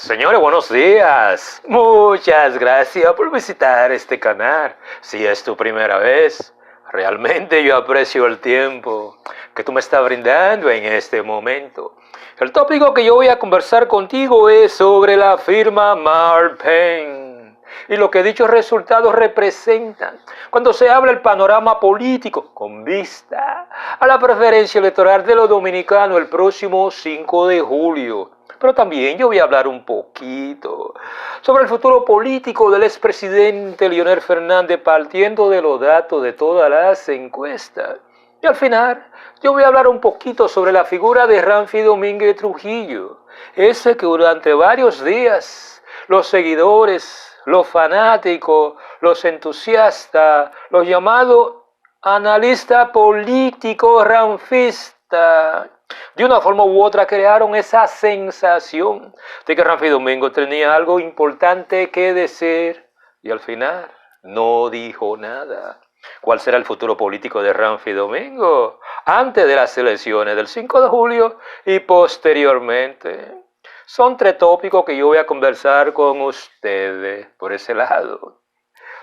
Señores, buenos días. Muchas gracias por visitar este canal. Si es tu primera vez, realmente yo aprecio el tiempo que tú me estás brindando en este momento. El tópico que yo voy a conversar contigo es sobre la firma Marpen y lo que dichos resultados representan cuando se habla el panorama político con vista a la preferencia electoral de los dominicanos el próximo 5 de julio. Pero también yo voy a hablar un poquito sobre el futuro político del expresidente Leonel Fernández partiendo de los datos de todas las encuestas. Y al final yo voy a hablar un poquito sobre la figura de Ramfi Domínguez Trujillo, ese que durante varios días los seguidores, los fanáticos, los entusiastas, los llamados analistas políticos ramfistas, de una forma u otra crearon esa sensación de que Ramfi Domingo tenía algo importante que decir y al final no dijo nada. ¿Cuál será el futuro político de Ramfi Domingo antes de las elecciones del 5 de julio y posteriormente? Son tres tópicos que yo voy a conversar con ustedes por ese lado.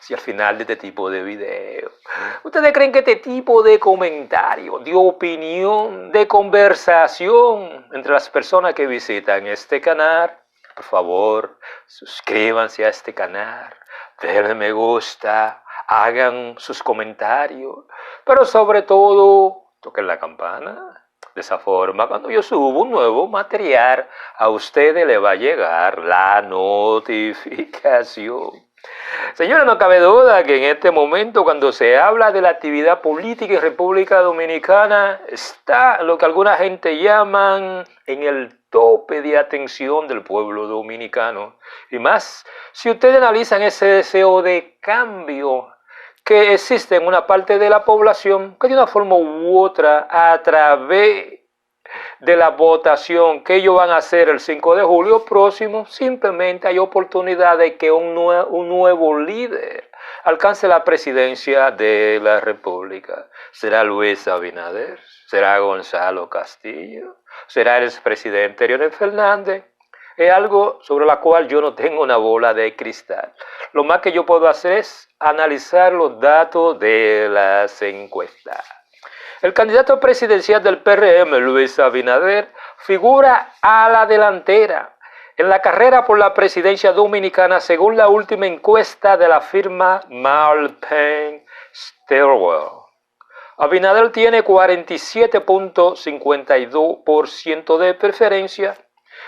Si al final de este tipo de video, ¿ustedes creen que este tipo de comentario, de opinión, de conversación entre las personas que visitan este canal, por favor, suscríbanse a este canal, denle me gusta, hagan sus comentarios, pero sobre todo, toquen la campana. De esa forma, cuando yo subo un nuevo material, a ustedes les va a llegar la notificación. Señores, no cabe duda que en este momento, cuando se habla de la actividad política en República Dominicana, está lo que alguna gente llaman en el tope de atención del pueblo dominicano. Y más, si ustedes analizan ese deseo de cambio que existe en una parte de la población, que de una forma u otra, a través de la votación que ellos van a hacer el 5 de julio próximo, simplemente hay oportunidad de que un nuevo líder alcance la presidencia de la República. ¿Será Luis Abinader? ¿Será Gonzalo Castillo? ¿Será el expresidente Leonel Fernández? Es algo sobre la cual yo no tengo una bola de cristal. Lo más que yo puedo hacer es analizar los datos de las encuestas. El candidato presidencial del PRM, Luis Abinader, figura a la delantera en la carrera por la presidencia dominicana según la última encuesta de la firma Marpen Stillwell. Abinader tiene 47.52% de preferencia,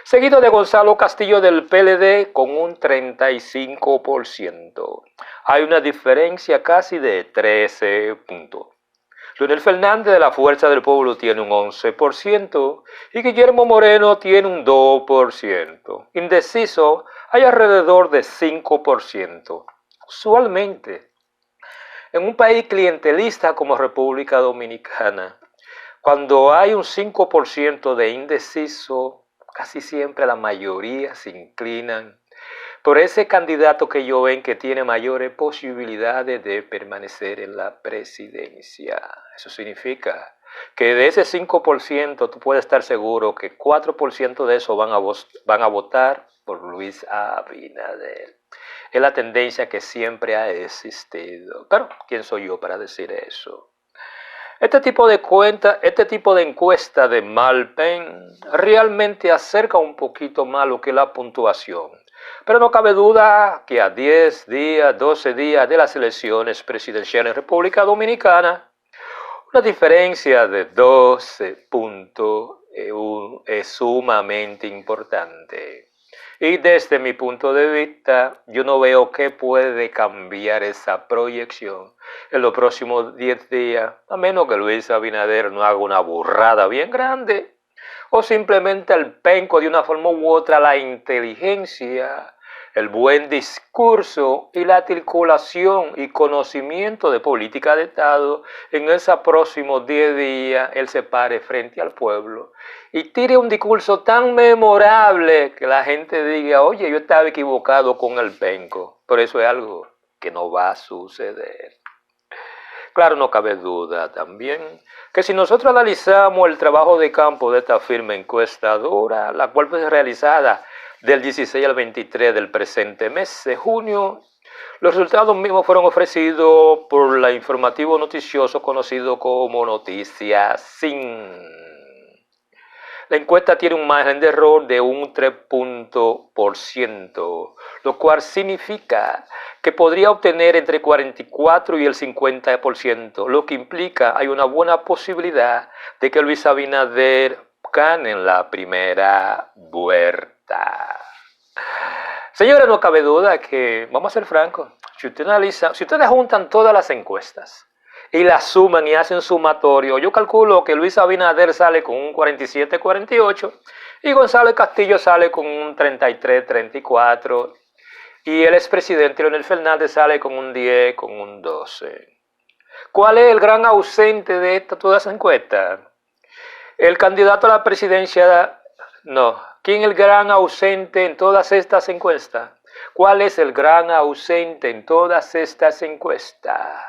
seguido de Gonzalo Castillo del PLD con un 35%. Hay una diferencia casi de 13 puntos. Leonel Fernández de la Fuerza del Pueblo tiene un 11% y Guillermo Moreno tiene un 2%. Indeciso hay alrededor de 5%. Usualmente, en un país clientelista como República Dominicana, cuando hay un 5% de indeciso, casi siempre la mayoría se inclinan por ese candidato que ellos ven que tiene mayores posibilidades de permanecer en la presidencia. Eso significa que de ese 5% tú puedes estar seguro que 4% de eso van a votar por Luis Abinader. Es la tendencia que siempre ha existido. Pero, ¿quién soy yo para decir eso? Este tipo de encuesta de Marpen realmente acerca un poquito más lo que es la puntuación. Pero no cabe duda que a 10 días, 12 días de las elecciones presidenciales en República Dominicana, una diferencia de 12 puntos es sumamente importante. Y desde mi punto de vista, yo no veo qué puede cambiar esa proyección en los próximos 10 días, a menos que Luis Abinader no haga una burrada bien grande, o simplemente el penco de una forma u otra, la inteligencia, el buen discurso y la articulación y conocimiento de política de Estado, en esos próximos 10 días él se pare frente al pueblo y tire un discurso tan memorable que la gente diga, oye, yo estaba equivocado con el penco. Pero eso es algo que no va a suceder. Claro, no cabe duda también que si nosotros analizamos el trabajo de campo de esta firma encuestadora, la cual fue realizada del 16 al 23 del presente mes de junio. Los resultados mismos fueron ofrecidos por la informativo noticioso conocido como Noticias Sin. La encuesta tiene un margen de error de un 3%, lo cual significa que podría obtener entre 44 y el 50%, lo que implica hay una buena posibilidad de que Luis Abinader gane en la primera vuelta. Señores, no cabe duda que, vamos a ser francos, si ustedes juntan todas las encuestas y las suman y hacen sumatorio, yo calculo que Luis Abinader sale con un 47-48 y Gonzalo Castillo sale con un 33-34 y el expresidente Leonel Fernández sale con un 10, con un 12. ¿Cuál es el gran ausente de todas esas encuestas? El candidato a la presidencia, no. ¿Quién es el gran ausente en todas estas encuestas? ¿Cuál es el gran ausente en todas estas encuestas?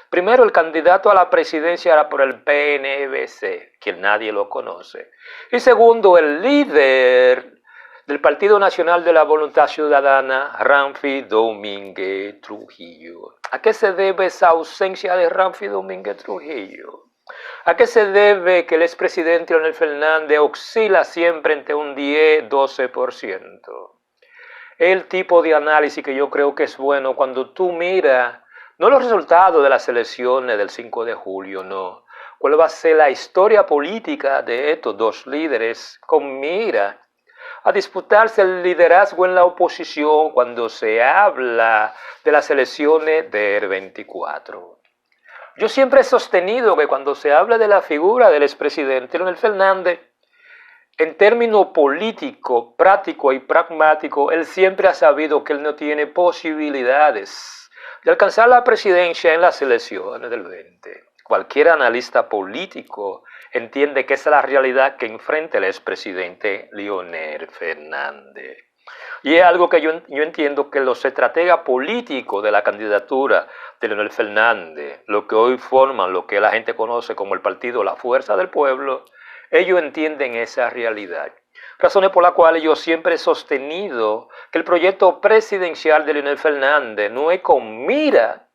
Primero, el candidato a la presidencia era por el PNVC, quien nadie lo conoce. Y segundo, el líder del Partido Nacional de la Voluntad Ciudadana, Ramfi Domínguez Trujillo. ¿A qué se debe esa ausencia de Ramfi Domínguez Trujillo? ¿A qué se debe que el expresidente Leonel Fernández oscila siempre entre un 10-12%? El tipo de análisis que yo creo que es bueno cuando tú miras no los resultados de las elecciones del 5 de julio, no. ¿Cuál va a ser la historia política de estos dos líderes con mira a disputarse el liderazgo en la oposición cuando se habla de las elecciones del 24? Yo siempre he sostenido que cuando se habla de la figura del expresidente Leonel Fernández, en términos político, práctico y pragmático, él siempre ha sabido que él no tiene posibilidades de alcanzar la presidencia en las elecciones del 20. Cualquier analista político entiende que esa es la realidad que enfrenta el expresidente Leonel Fernández. Y es algo que yo entiendo que los estrategas políticos de la candidatura de Leonel Fernández, lo que hoy forman lo que la gente conoce como el partido La Fuerza del Pueblo, ellos entienden esa realidad. Razones por las cuales yo siempre he sostenido que el proyecto presidencial de Leonel Fernández no es con mira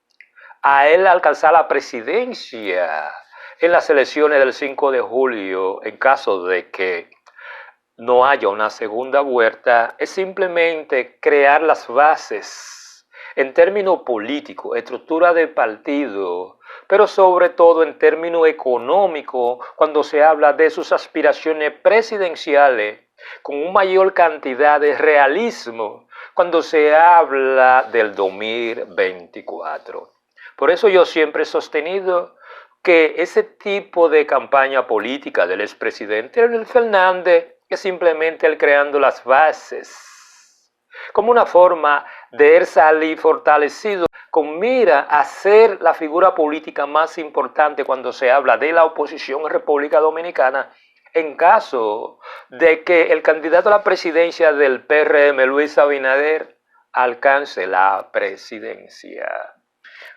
a él alcanzar la presidencia en las elecciones del 5 de julio en caso de que no haya una segunda vuelta, es simplemente crear las bases en términos políticos, estructura de partido, pero sobre todo en términos económicos, cuando se habla de sus aspiraciones presidenciales, con una mayor cantidad de realismo, cuando se habla del 2024. Por eso yo siempre he sostenido que ese tipo de campaña política del expresidente Leonel Fernández es simplemente él creando las bases, como una forma de él salir fortalecido con mira a ser la figura política más importante cuando se habla de la oposición en República Dominicana, en caso de que el candidato a la presidencia del PRM, Luis Abinader, alcance la presidencia.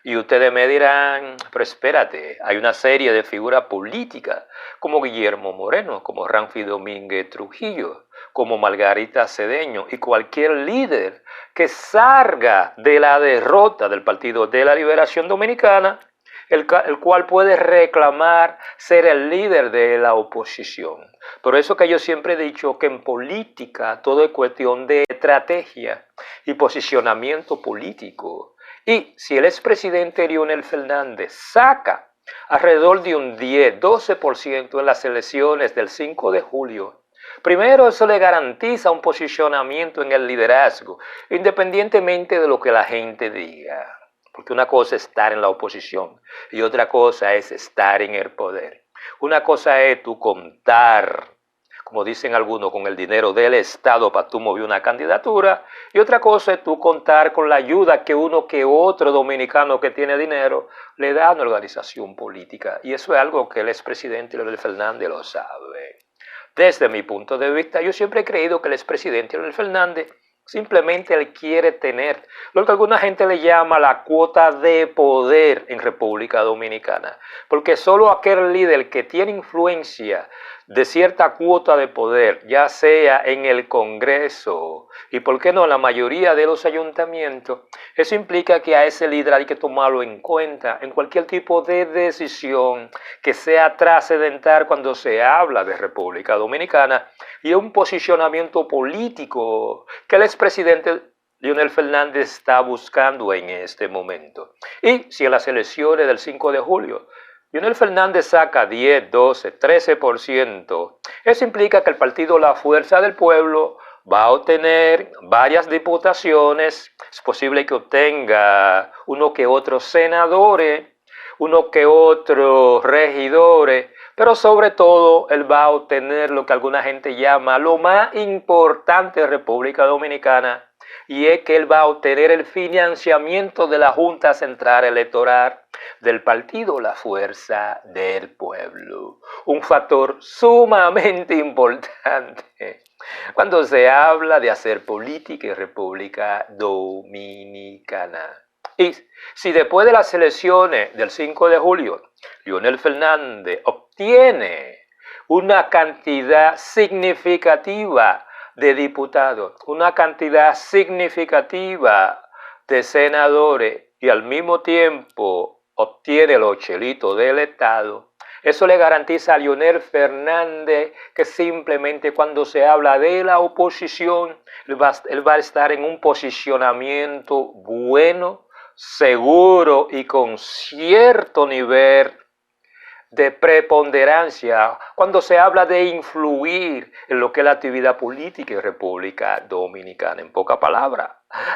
Y ustedes me dirán, pero espérate, hay una serie de figuras políticas como Guillermo Moreno, como Ramfi Domínguez Trujillo, como Margarita Cedeño y cualquier líder que salga de la derrota del Partido de la Liberación Dominicana, el cual puede reclamar ser el líder de la oposición. Por eso que yo siempre he dicho que en política todo es cuestión de estrategia y posicionamiento político. Y si el expresidente Leonel Fernández saca alrededor de un 10-12% en las elecciones del 5 de julio, primero eso le garantiza un posicionamiento en el liderazgo, independientemente de lo que la gente diga. Porque una cosa es estar en la oposición y otra cosa es estar en el poder. Una cosa es tú contar, como dicen algunos, con el dinero del Estado para tú mover una candidatura, y otra cosa es tú contar con la ayuda que uno que otro dominicano que tiene dinero le da a una organización política. Y eso es algo que el expresidente Leonel Fernández lo sabe. Desde mi punto de vista, yo siempre he creído que el expresidente Leonel Fernández Simplemente él quiere tener lo que alguna gente le llama la cuota de poder en República Dominicana. Porque solo aquel líder que tiene influencia de cierta cuota de poder, ya sea en el Congreso y, por qué no, la mayoría de los ayuntamientos, eso implica que a ese líder hay que tomarlo en cuenta en cualquier tipo de decisión que sea trascendental cuando se habla de República Dominicana y un posicionamiento político que el expresidente Leonel Fernández está buscando en este momento. Y si en las elecciones del 5 de julio Leonel Fernández saca 10, 12, 13%, eso implica que el partido La Fuerza del Pueblo va a obtener varias diputaciones, es posible que obtenga uno que otros senadores, uno que otros regidores, pero sobre todo él va a obtener lo que alguna gente llama lo más importante de República Dominicana, y es que él va a obtener el financiamiento de la Junta Central Electoral del partido La Fuerza del Pueblo. Un factor sumamente importante cuando se habla de hacer política en República Dominicana. Y si después de las elecciones del 5 de julio, Leonel Fernández obtiene una cantidad significativa de diputados, una cantidad significativa de senadores y al mismo tiempo obtiene los chelitos del Estado, eso le garantiza a Leonel Fernández que simplemente cuando se habla de la oposición, él va a estar en un posicionamiento bueno, seguro y con cierto nivel de preponderancia cuando se habla de influir en lo que es la actividad política en República Dominicana. En pocas palabras,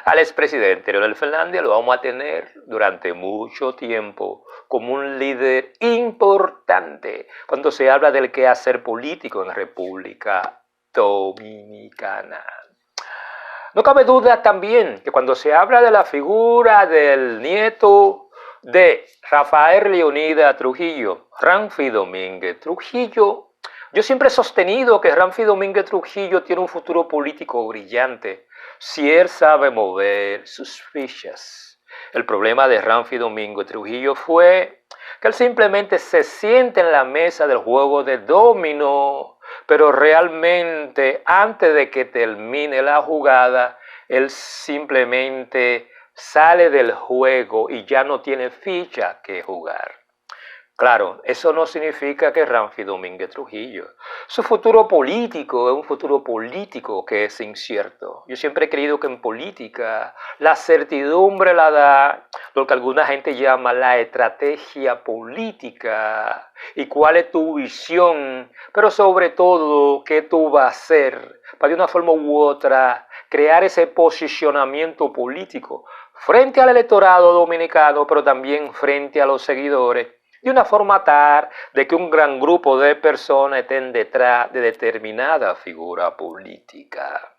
al expresidente Leonel Fernández lo vamos a tener durante mucho tiempo como un líder importante cuando se habla del quehacer político en República Dominicana. No cabe duda también que cuando se habla de la figura del nieto de Rafael Leonidas Trujillo, Ramfi Domínguez Trujillo, yo siempre he sostenido que Ramfi Domínguez Trujillo tiene un futuro político brillante si él sabe mover sus fichas. El problema de Ramfi Domínguez Trujillo fue que él simplemente se siente en la mesa del juego de dominó, pero realmente antes de que termine la jugada, él simplemente sale del juego y ya no tiene ficha que jugar. Claro, eso no significa que Ramfi Domínguez Trujillo, su futuro político es un futuro político que es incierto. Yo siempre he creído que en política la certidumbre la da lo que alguna gente llama la estrategia política y cuál es tu visión, pero sobre todo qué tú vas a hacer para de una forma u otra crear ese posicionamiento político frente al electorado dominicano, pero también frente a los seguidores, de una forma tal de que un gran grupo de personas estén detrás de determinada figura política.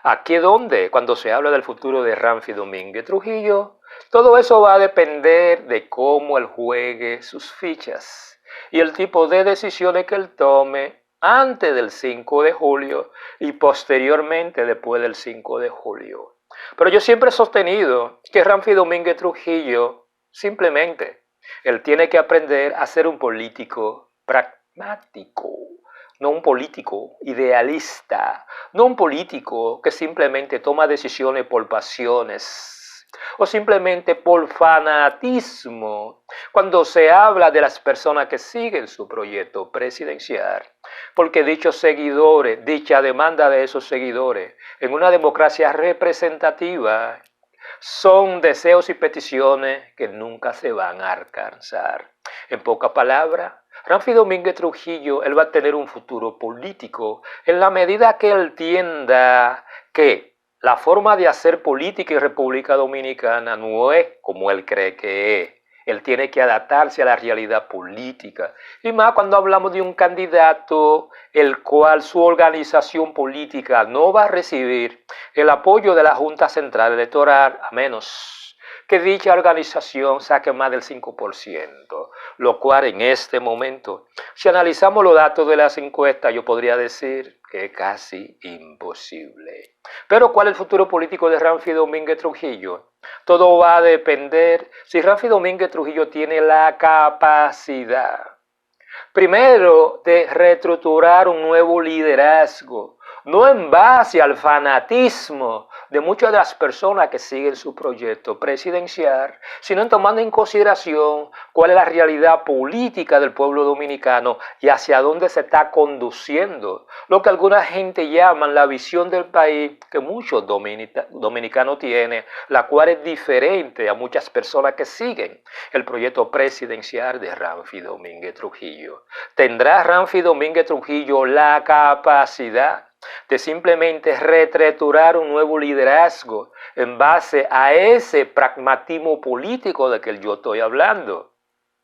Aquí es donde, cuando se habla del futuro de Ramfi Domínguez Trujillo, todo eso va a depender de cómo él juegue sus fichas y el tipo de decisiones que él tome antes del 5 de julio y posteriormente después del 5 de julio. Pero yo siempre he sostenido que Ramfi Domínguez Trujillo simplemente él tiene que aprender a ser un político pragmático, no un político idealista, no un político que simplemente toma decisiones por pasiones o simplemente por fanatismo cuando se habla de las personas que siguen su proyecto presidencial. Porque dichos seguidores, dicha demanda de esos seguidores, en una democracia representativa, son deseos y peticiones que nunca se van a alcanzar. En pocas palabras, Ramfi Domínguez Trujillo, él va a tener un futuro político en la medida que él entienda que la forma de hacer política en República Dominicana no es como él cree que es. Él tiene que adaptarse a la realidad política. Y más cuando hablamos de un candidato el cual su organización política no va a recibir el apoyo de la Junta Central Electoral, a menos que dicha organización saque más del 5%, lo cual en este momento, si analizamos los datos de las encuestas, yo podría decir es casi imposible. Pero ¿cuál es el futuro político de Ramfi Domínguez Trujillo? Todo va a depender si Ramfi Domínguez Trujillo tiene la capacidad, primero, de reestructurar un nuevo liderazgo, no en base al fanatismo de muchas de las personas que siguen su proyecto presidencial, sino en tomando en consideración cuál es la realidad política del pueblo dominicano y hacia dónde se está conduciendo, lo que alguna gente llaman la visión del país que muchos dominicanos tienen, la cual es diferente a muchas personas que siguen el proyecto presidencial de Ramfi Domínguez Trujillo. ¿Tendrá Ramfi Domínguez Trujillo la capacidad de simplemente reestructurar un nuevo liderazgo en base a ese pragmatismo político de que yo estoy hablando?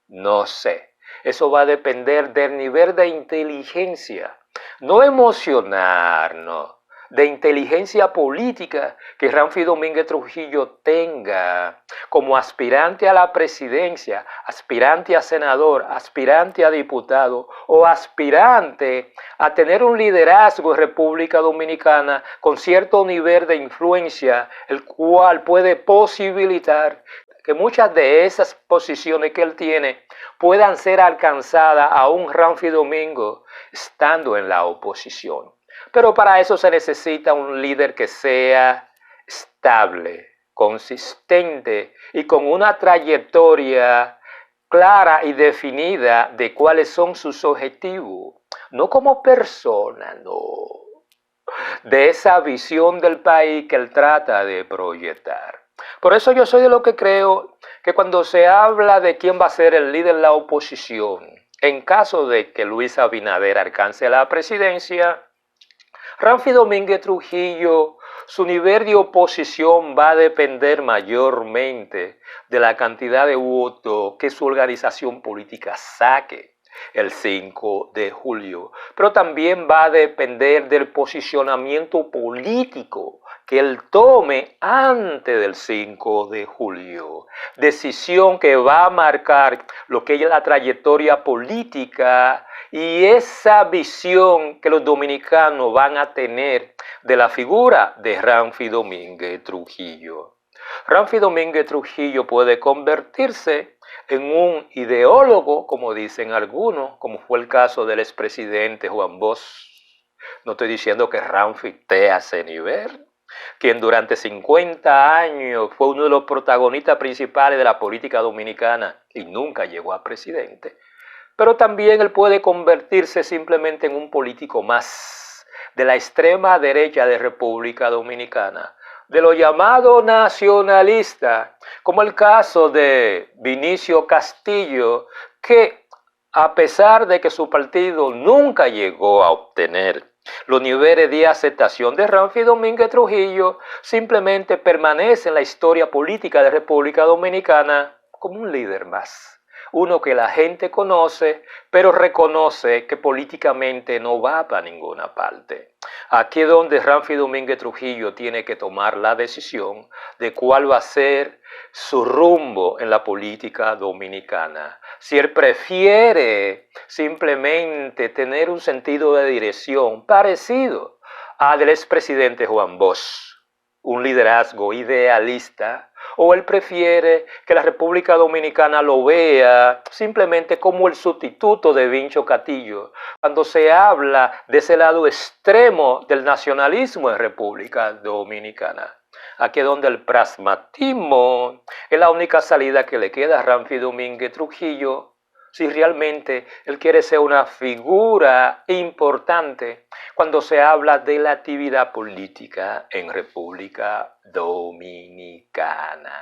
No sé. Eso va a depender del nivel de inteligencia, no emocionarnos, de inteligencia política que Ramfi Domínguez Trujillo tenga como aspirante a la presidencia, aspirante a senador, aspirante a diputado o aspirante a tener un liderazgo en República Dominicana con cierto nivel de influencia, el cual puede posibilitar que muchas de esas posiciones que él tiene puedan ser alcanzadas a un Ramfi Domínguez estando en la oposición. Pero para eso se necesita un líder que sea estable, consistente y con una trayectoria clara y definida de cuáles son sus objetivos. No como persona, no. De esa visión del país que él trata de proyectar. Por eso yo soy de lo que creo que cuando se habla de quién va a ser el líder de la oposición, en caso de que Luis Abinader alcance la presidencia, Ramfi Domínguez Trujillo, su nivel de oposición va a depender mayormente de la cantidad de votos que su organización política saque el 5 de julio, pero también va a depender del posicionamiento político que él tome antes del 5 de julio, decisión que va a marcar lo que es la trayectoria política y esa visión que los dominicanos van a tener de la figura de Ramfi Domínguez Trujillo. Ramfi Domínguez Trujillo puede convertirse en un ideólogo, como dicen algunos, como fue el caso del expresidente Juan Bosch. No estoy diciendo que Ramfi esté a ese nivel, quien durante 50 años fue uno de los protagonistas principales de la política dominicana y nunca llegó a presidente. Pero también él puede convertirse simplemente en un político más de la extrema derecha de República Dominicana, de lo llamado nacionalista, como el caso de Vinicio Castillo, que a pesar de que su partido nunca llegó a obtener los niveles de aceptación de Ramfi Domínguez Trujillo, simplemente permanece en la historia política de República Dominicana como un líder más. Uno que la gente conoce, pero reconoce que políticamente no va para ninguna parte. Aquí es donde Ramfi Domínguez Trujillo tiene que tomar la decisión de cuál va a ser su rumbo en la política dominicana. Si él prefiere simplemente tener un sentido de dirección parecido al del expresidente Juan Bosch, un liderazgo idealista, o él prefiere que la República Dominicana lo vea simplemente como el sustituto de Vincho Castillo, cuando se habla de ese lado extremo del nacionalismo en República Dominicana. Aquí es donde el pragmatismo es la única salida que le queda a Ramfi Domínguez Trujillo, si realmente él quiere ser una figura importante cuando se habla de la actividad política en República Dominicana.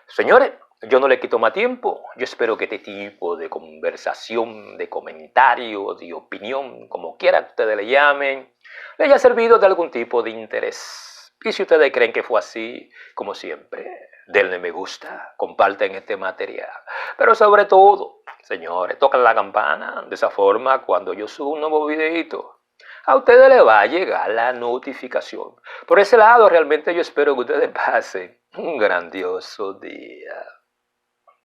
Señores, yo no le quito más tiempo. Yo espero que este tipo de conversación, de comentario, de opinión, como quiera que ustedes le llamen, le haya servido de algún tipo de interés. Y si ustedes creen que fue así, como siempre, denle me gusta, comparten este material. Pero sobre todo, señores, tocan la campana. De esa forma, cuando yo subo un nuevo videito, a ustedes les va a llegar la notificación. Por ese lado, realmente yo espero que ustedes pasen un grandioso día.